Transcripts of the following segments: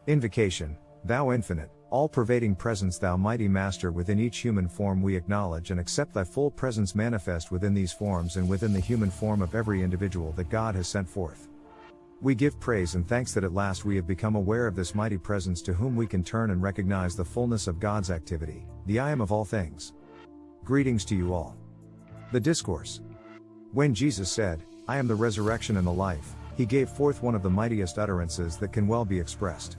Invocation. Thou infinite, all-pervading presence, thou mighty master, within each human form we acknowledge and accept thy full presence manifest within these forms and within the human form of every individual that God has sent forth. We give praise and thanks that at last we have become aware of this mighty presence to whom we can turn and recognize the fullness of God's activity, the I am of all things. Greetings to you all. The Discourse. When Jesus said, I am the resurrection and the life, he gave forth one of the mightiest utterances that can well be expressed.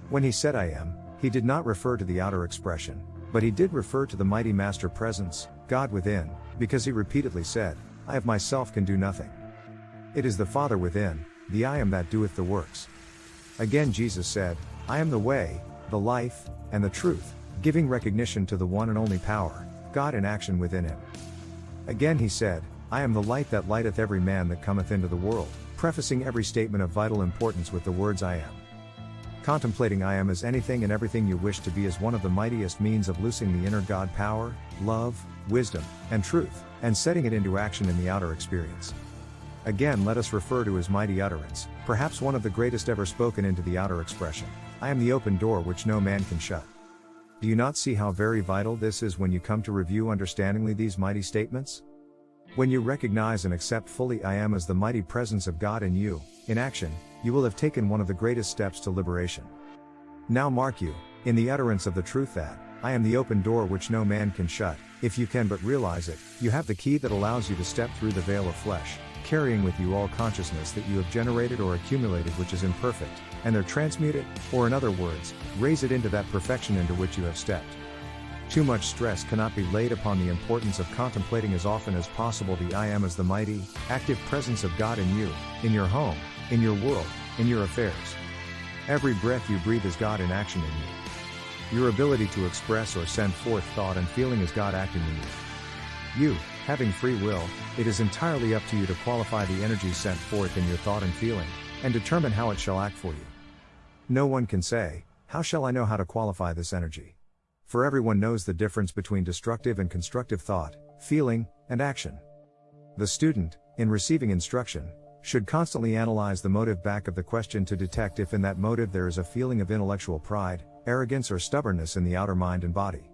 When he said I am, he did not refer to the outer expression, but he did refer to the mighty master presence, God within, because he repeatedly said, I of myself can do nothing. It is the Father within, the I am that doeth the works. Again Jesus said, I am the way, the life, and the truth, giving recognition to the one and only power, God in action within him. Again he said, I am the light that lighteth every man that cometh into the world, prefacing every statement of vital importance with the words I am. Contemplating I am as anything and everything you wish to be is one of the mightiest means of loosing the inner God power, love, wisdom, and truth, and setting it into action in the outer experience. Again let us refer to his mighty utterance, perhaps one of the greatest ever spoken into the outer expression. I am the open door which no man can shut. Do you not see how very vital this is when you come to review understandingly these mighty statements? When you recognize and accept fully I am as the mighty presence of God in you, in action, you will have taken one of the greatest steps to liberation. Now mark you, in the utterance of the truth that, I am the open door which no man can shut, if you can but realize it, you have the key that allows you to step through the veil of flesh, carrying with you all consciousness that you have generated or accumulated which is imperfect, and there transmute it, or in other words, raise it into that perfection into which you have stepped. Too much stress cannot be laid upon the importance of contemplating as often as possible the I am as the mighty, active presence of God in you, in your home, in your world, in your affairs. Every breath you breathe is God in action in you. Your ability to express or send forth thought and feeling is God acting in you. You, having free will, it is entirely up to you to qualify the energy sent forth in your thought and feeling, and determine how it shall act for you. No one can say, how shall I know how to qualify this energy? For everyone knows the difference between destructive and constructive thought, feeling, and action. The student, in receiving instruction, should constantly analyze the motive back of the question to detect if in that motive there is a feeling of intellectual pride, arrogance or stubbornness in the outer mind and body.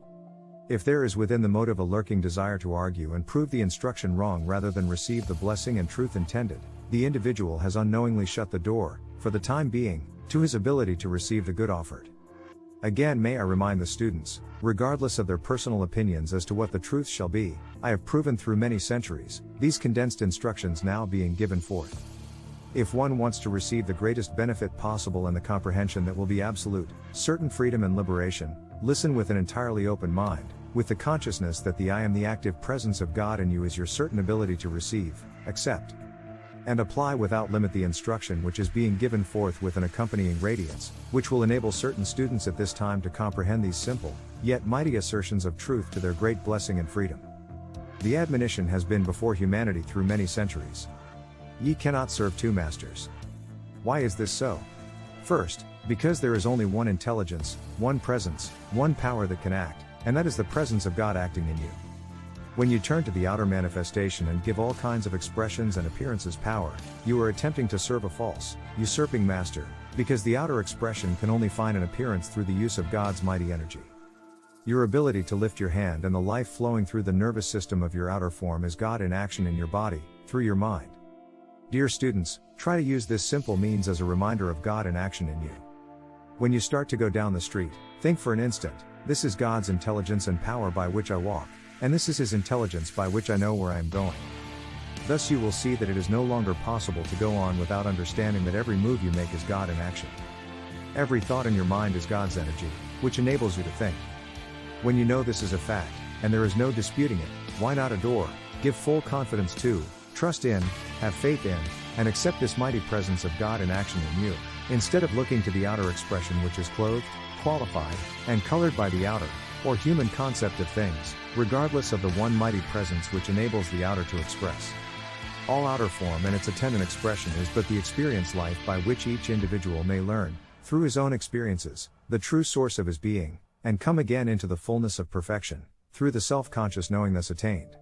If there is within the motive a lurking desire to argue and prove the instruction wrong rather than receive the blessing and truth intended, the individual has unknowingly shut the door, for the time being, to his ability to receive the good offered. Again may I remind the students, regardless of their personal opinions as to what the truth shall be, I have proven through many centuries, these condensed instructions now being given forth. If one wants to receive the greatest benefit possible and the comprehension that will be absolute, certain freedom and liberation, listen with an entirely open mind, with the consciousness that the I am the active presence of God in you is your certain ability to receive, accept, and apply without limit the instruction which is being given forth with an accompanying radiance, which will enable certain students at this time to comprehend these simple, yet mighty assertions of truth to their great blessing and freedom. The admonition has been before humanity through many centuries. Ye cannot serve two masters. Why is this so? First, because there is only one intelligence, one presence, one power that can act, and that is the presence of God acting in you. When you turn to the outer manifestation and give all kinds of expressions and appearances power, you are attempting to serve a false, usurping master, because the outer expression can only find an appearance through the use of God's mighty energy. Your ability to lift your hand and the life flowing through the nervous system of your outer form is God in action in your body, through your mind. Dear students, try to use this simple means as a reminder of God in action in you. When you start to go down the street, think for an instant, this is God's intelligence and power by which I walk, and this is his intelligence by which I know where I am going. Thus you will see that it is no longer possible to go on without understanding that every move you make is God in action. Every thought in your mind is God's energy, which enables you to think. When you know this is a fact, and there is no disputing it, why not adore, give full confidence to, trust in, have faith in, and accept this mighty presence of God in action in you, instead of looking to the outer expression which is clothed, qualified, and colored by the outer, or human concept of things, regardless of the one mighty presence which enables the outer to express. All outer form and its attendant expression is but the experience life by which each individual may learn, through his own experiences, the true source of his being, and come again into the fullness of perfection, through the self-conscious knowing thus attained.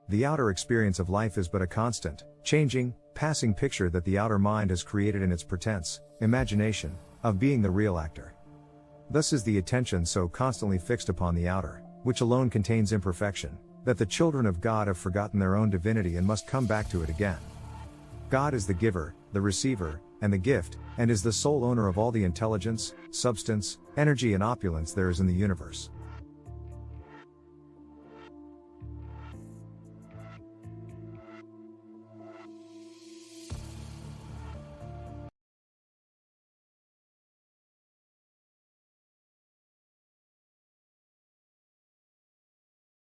The outer experience of life is but a constant, changing, passing picture that the outer mind has created in its pretense, imagination, of being the real actor. Thus is the attention so constantly fixed upon the outer, which alone contains imperfection, that the children of God have forgotten their own divinity and must come back to it again. God is the giver, the receiver, and the gift, and is the sole owner of all the intelligence, substance, energy and opulence there is in the universe.